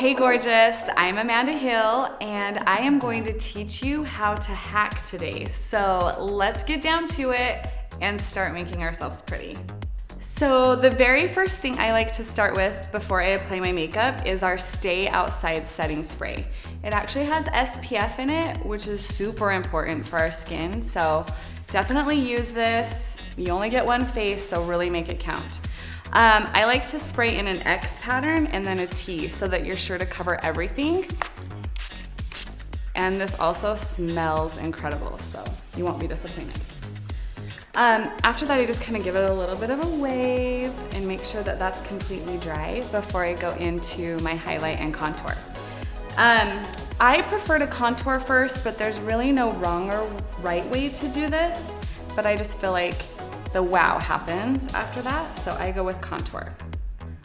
Hey gorgeous, I'm Amanda Hill and I am going to teach you how to hack today. So let's get down to it and start making ourselves pretty. So the very first thing I like to start with before I apply my makeup is our Stay Outside Setting Spray. It actually has SPF in it, which is super important for our skin. So definitely use this. You only get one face, so really make it count. I like to spray in an X pattern and then a T so that you're sure to cover everything. And this also smells incredible, so you won't be disappointed. After that, I just kind of give it a little bit of a wave and make sure that that's completely dry before I go into my highlight and contour. I prefer to contour first, but there's really no wrong or right way to do this, but I just feel like the wow happens after that, so I go with contour.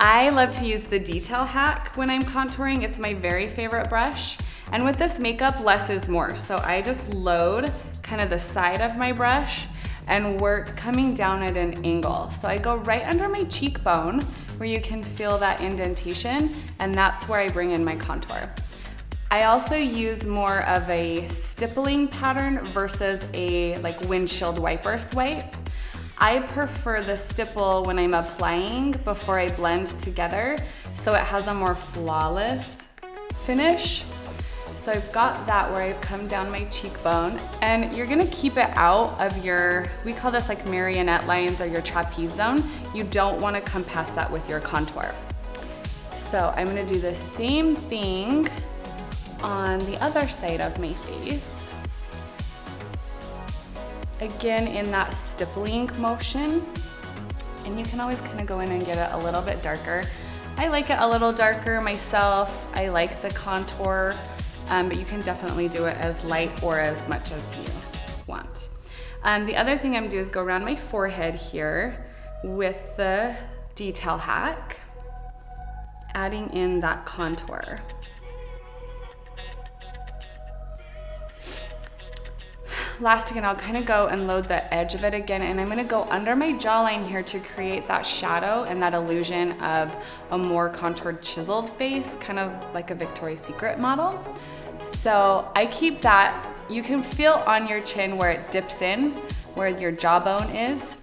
I love to use the Detail HAC when I'm contouring. It's my very favorite brush. And with this makeup, less is more. So I just load kind of the side of my brush and work coming down at an angle. So I go right under my cheekbone where you can feel that indentation, and that's where I bring in my contour. I also use more of a stippling pattern versus a like windshield wiper swipe. I prefer the stipple when I'm applying before I blend together, so it has a more flawless finish. So I've got that where I've come down my cheekbone, and you're gonna keep it out of your, we call this like marionette lines or your trapeze zone. You don't wanna come past that with your contour. So I'm gonna do the same thing on the other side of my face. Again, in that stippling motion, and you can always kind of go in and get it a little bit darker. I like it a little darker myself. I like the contour, but you can definitely do it as light or as much as you want. The other thing I'm doing is go around my forehead here with the Detail HAC, adding in that contour. Last again, I'll kind of go and load the edge of it again, and I'm gonna go under my jawline here to create that shadow and that illusion of a more contoured chiseled face, kind of like a Victoria's Secret model. So I keep that. You can feel on your chin where it dips in, where your jawbone is.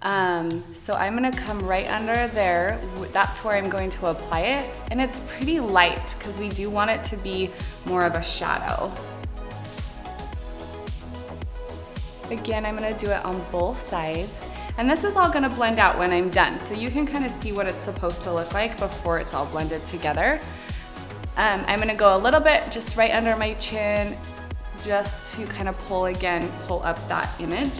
So I'm gonna come right under there. That's where I'm going to apply it. And it's pretty light because we do want it to be more of a shadow. Again, I'm gonna do it on both sides. And this is all gonna blend out when I'm done. So you can kind of see what it's supposed to look like before it's all blended together. I'm gonna go a little bit just right under my chin, just to kind of pull up that image.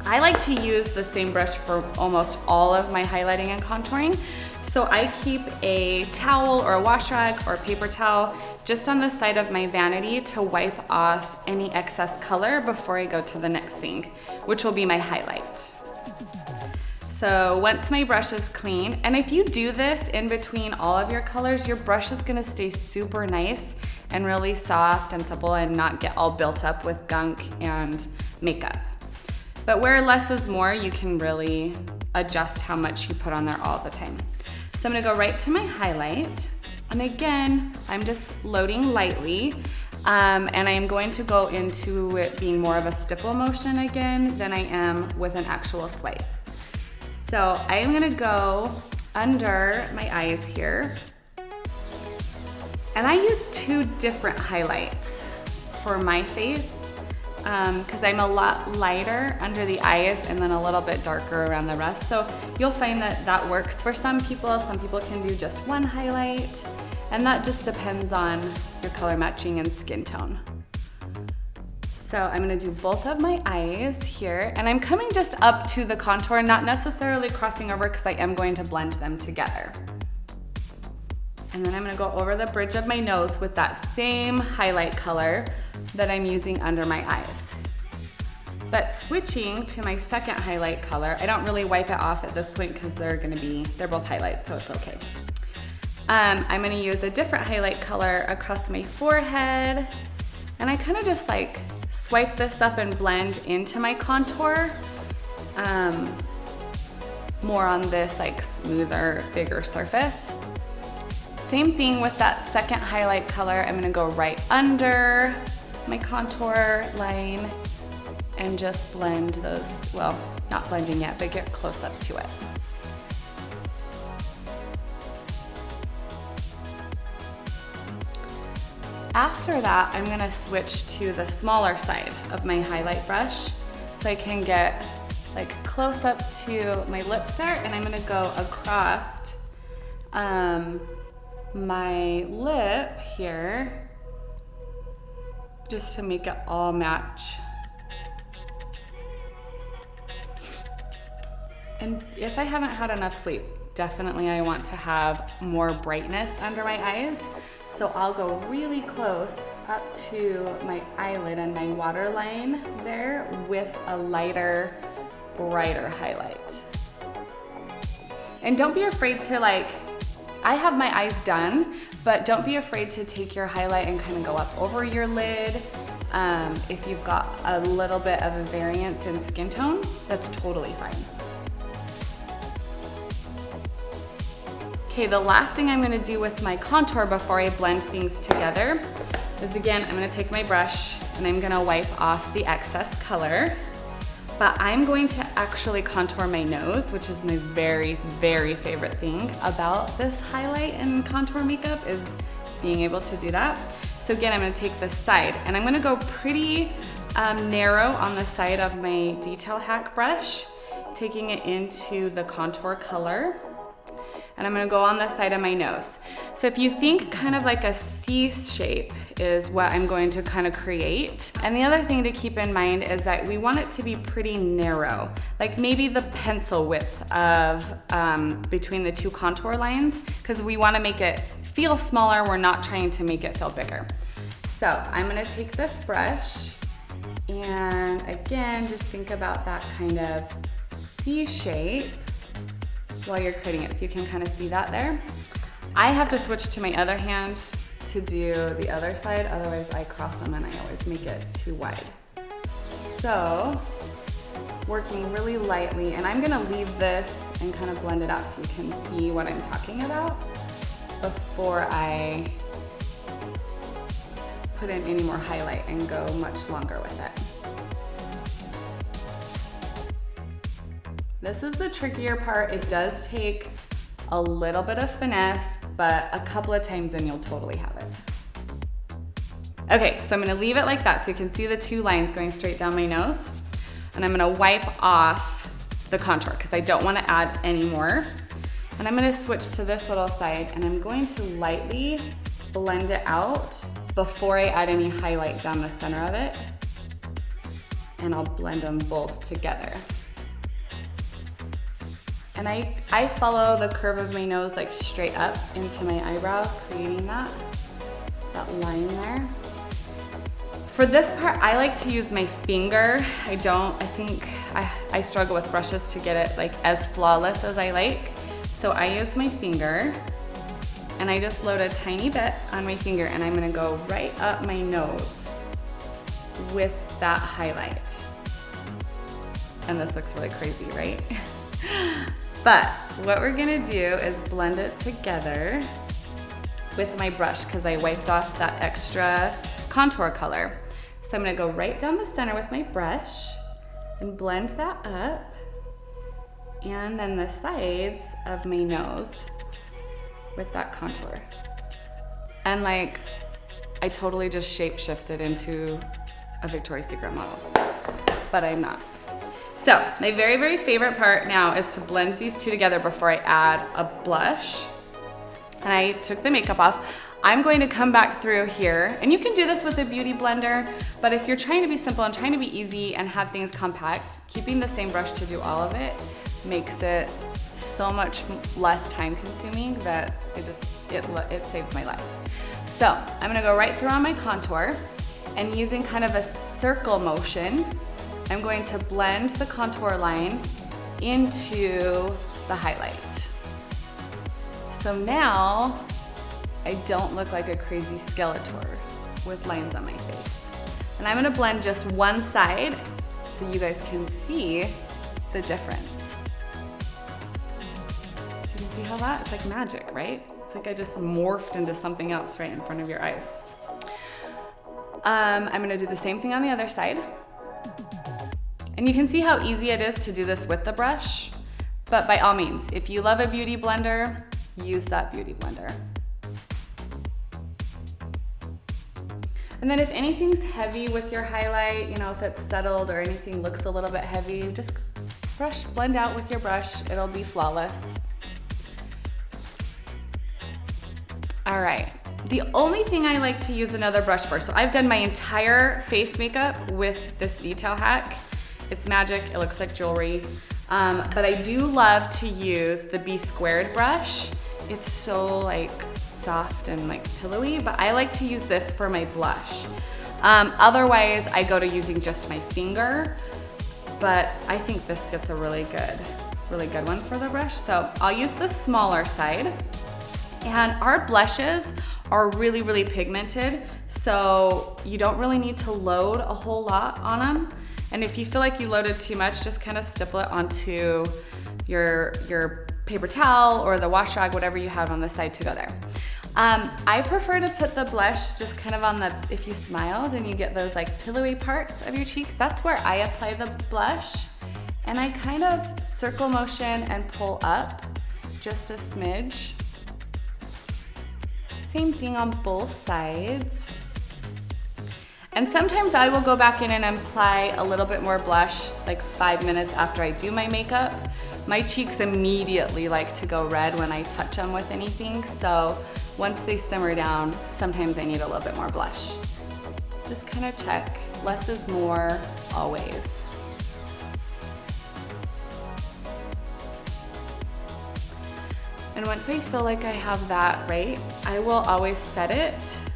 I like to use the same brush for almost all of my highlighting and contouring. So I keep a towel or a wash rag or a paper towel just on the side of my vanity to wipe off any excess color before I go to the next thing, which will be my highlight. So once my brush is clean, and if you do this in between all of your colors, your brush is gonna stay super nice and really soft and supple and not get all built up with gunk and makeup. But where less is more, you can really adjust how much you put on there all the time. So I'm gonna go right to my highlight. And again, I'm just loading lightly. And I am going to go into it being more of a stipple motion again than I am with an actual swipe. So I am gonna go under my eyes here. And I use two different highlights for my face because I'm a lot lighter under the eyes and then a little bit darker around the rest. So you'll find that that works for some people. Some people can do just one highlight, and that just depends on your color matching and skin tone. So I'm gonna do both of my eyes here, and I'm coming just up to the contour, not necessarily crossing over because I am going to blend them together. And then I'm gonna go over the bridge of my nose with that same highlight color that I'm using under my eyes. But switching to my second highlight color, I don't really wipe it off at this point because they're both highlights, so it's okay. I'm gonna use a different highlight color across my forehead, and I kind of just like swipe this up and blend into my contour. More on this like smoother, bigger surface. Same thing with that second highlight color. I'm gonna go right under my contour line and just blend those, well, not blending yet, but get close up to it. After that, I'm gonna switch to the smaller side of my highlight brush so I can get like close up to my lips there, and I'm gonna go across my lip here just to make it all match. And if I haven't had enough sleep, definitely I want to have more brightness under my eyes. So I'll go really close up to my eyelid and my waterline there with a lighter, brighter highlight. And don't be afraid to I have my eyes done, but don't be afraid to take your highlight and kind of go up over your lid. If you've got a little bit of a variance in skin tone, that's totally fine. Okay, the last thing I'm gonna do with my contour before I blend things together is, again, I'm gonna take my brush and I'm gonna wipe off the excess color, but I'm going to actually contour my nose, which is my very, very favorite thing about this highlight and contour makeup, is being able to do that. So again, I'm gonna take this side and I'm gonna go pretty narrow on the side of my Detail HAC brush, taking it into the contour color. And I'm gonna go on the side of my nose. So if you think kind of like a C shape is what I'm going to kind of create. And the other thing to keep in mind is that we want it to be pretty narrow, like maybe the pencil width of between the two contour lines, because we wanna make it feel smaller, we're not trying to make it feel bigger. So I'm gonna take this brush and again, just think about that kind of C shape while you're creating it, so you can kind of see that there. I have to switch to my other hand to do the other side, otherwise I cross them and I always make it too wide. So, working really lightly, and I'm gonna leave this and kind of blend it out so you can see what I'm talking about before I put in any more highlight and go much longer with it. This is the trickier part. It does take a little bit of finesse, but a couple of times and you'll totally have it. Okay, so I'm gonna leave it like that so you can see the two lines going straight down my nose. And I'm gonna wipe off the contour because I don't wanna add any more. And I'm gonna switch to this little side and I'm going to lightly blend it out before I add any highlight down the center of it. And I'll blend them both together. And I follow the curve of my nose like straight up into my eyebrow, creating that line there. For this part, I like to use my finger. I think I struggle with brushes to get it like as flawless as I like. So I use my finger and I just load a tiny bit on my finger and I'm gonna go right up my nose with that highlight. And this looks really crazy, right? But what we're gonna do is blend it together with my brush because I wiped off that extra contour color. So I'm gonna go right down the center with my brush and blend that up, and then the sides of my nose with that contour. And like, I totally just shape-shifted into a Victoria's Secret model, but I'm not. So my very, very favorite part now is to blend these two together before I add a blush. And I took the makeup off. I'm going to come back through here, and you can do this with a beauty blender, but if you're trying to be simple and trying to be easy and have things compact, keeping the same brush to do all of it makes it so much less time consuming that it saves my life. So I'm gonna go right through on my contour, and using kind of a circle motion, I'm going to blend the contour line into the highlight. So now I don't look like a crazy Skeletor with lines on my face. And I'm gonna blend just one side so you guys can see the difference. So you can see how it's like magic, right? It's like I just morphed into something else right in front of your eyes. I'm gonna do the same thing on the other side. And you can see how easy it is to do this with the brush, but by all means, if you love a beauty blender, use that beauty blender. And then if anything's heavy with your highlight, you know, if it's settled or anything looks a little bit heavy, just blend out with your brush, it'll be flawless. All right, the only thing I like to use another brush for, so I've done my entire face makeup with this detail hack. It's magic, it looks like jewelry. But I do love to use the B squared brush. It's so like soft and like pillowy, but I like to use this for my blush. Otherwise, I go to using just my finger, but I think this gets a really good one for the brush. So I'll use the smaller side. And our blushes are really, really pigmented, so you don't really need to load a whole lot on them. And if you feel like you loaded too much, just kind of stipple it onto your paper towel or the wash rag, whatever you have on the side to go there. I prefer to put the blush just kind of on the, if you smiled and you get those like pillowy parts of your cheek, that's where I apply the blush. And I kind of circle motion and pull up just a smidge. Same thing on both sides. And sometimes I will go back in and apply a little bit more blush, like 5 minutes after I do my makeup. My cheeks immediately like to go red when I touch them with anything, so once they simmer down, sometimes I need a little bit more blush. Just kind of check, less is more, always. And once I feel like I have that right, I will always set it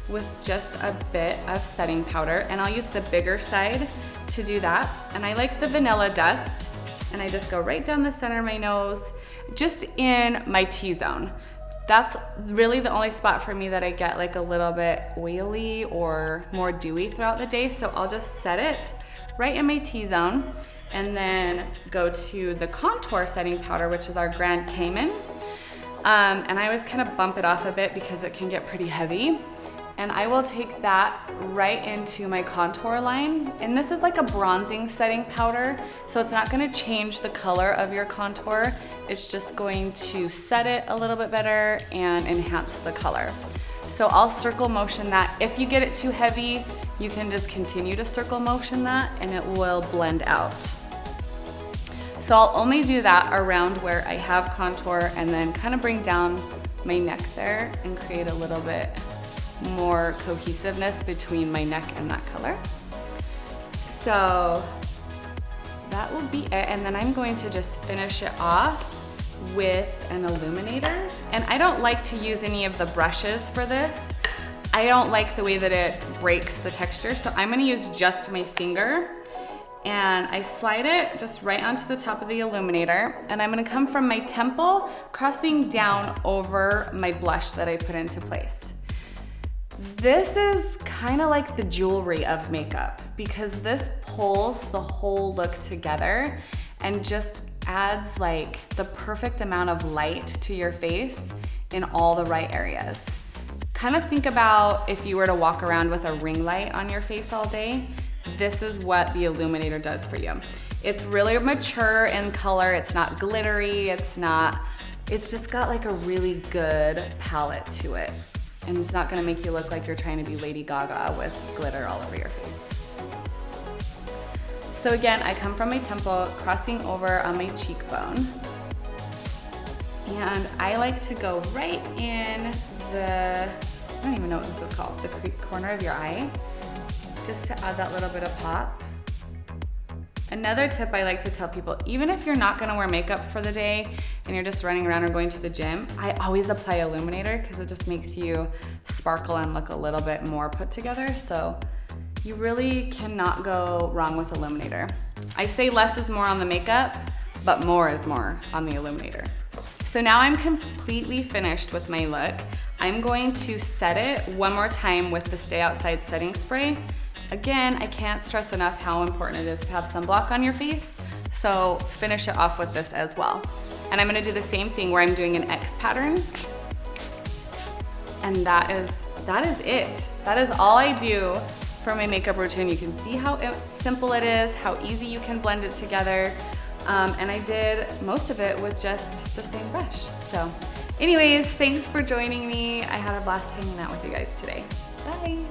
with just a bit of setting powder, and I'll use the bigger side to do that. And I like the vanilla dust, and I just go right down the center of my nose, just in my T-zone. That's really the only spot for me that I get like a little bit oily or more dewy throughout the day, so I'll just set it right in my T-zone, and then go to the contour setting powder, which is our Grand Cayman. And I always kind of bump it off a bit because it can get pretty heavy. And I will take that right into my contour line. And this is like a bronzing setting powder, so it's not gonna change the color of your contour. It's just going to set it a little bit better and enhance the color. So I'll circle motion that. If you get it too heavy, you can just continue to circle motion that and it will blend out. So I'll only do that around where I have contour and then kind of bring down my neck there and create a little bit more cohesiveness between my neck and that color. So that will be it. And then I'm going to just finish it off with an illuminator. And I don't like to use any of the brushes for this. I don't like the way that it breaks the texture. So I'm gonna use just my finger. And I slide it just right onto the top of the illuminator, and I'm gonna come from my temple, crossing down over my blush that I put into place. This is kind of like the jewelry of makeup because this pulls the whole look together and just adds like the perfect amount of light to your face in all the right areas. Kind of think about if you were to walk around with a ring light on your face all day. This is what the illuminator does for you. It's really mature in color. It's not glittery. It's just got like a really good palette to it. And it's not gonna make you look like you're trying to be Lady Gaga with glitter all over your face. So again, I come from my temple, crossing over on my cheekbone. And I like to go right in I don't even know what this is called, the corner of your eye, just to add that little bit of pop. Another tip I like to tell people, even if you're not gonna wear makeup for the day and you're just running around or going to the gym, I always apply illuminator because it just makes you sparkle and look a little bit more put together. So you really cannot go wrong with illuminator. I say less is more on the makeup, but more is more on the illuminator. So now I'm completely finished with my look. I'm going to set it one more time with the Stay Outside setting spray. Again, I can't stress enough how important it is to have sunblock on your face, so finish it off with this as well. And I'm gonna do the same thing where I'm doing an X pattern. And that is it. That is all I do for my makeup routine. You can see how simple it is, how easy you can blend it together. And I did most of it with just the same brush. So anyways, thanks for joining me. I had a blast hanging out with you guys today. Bye.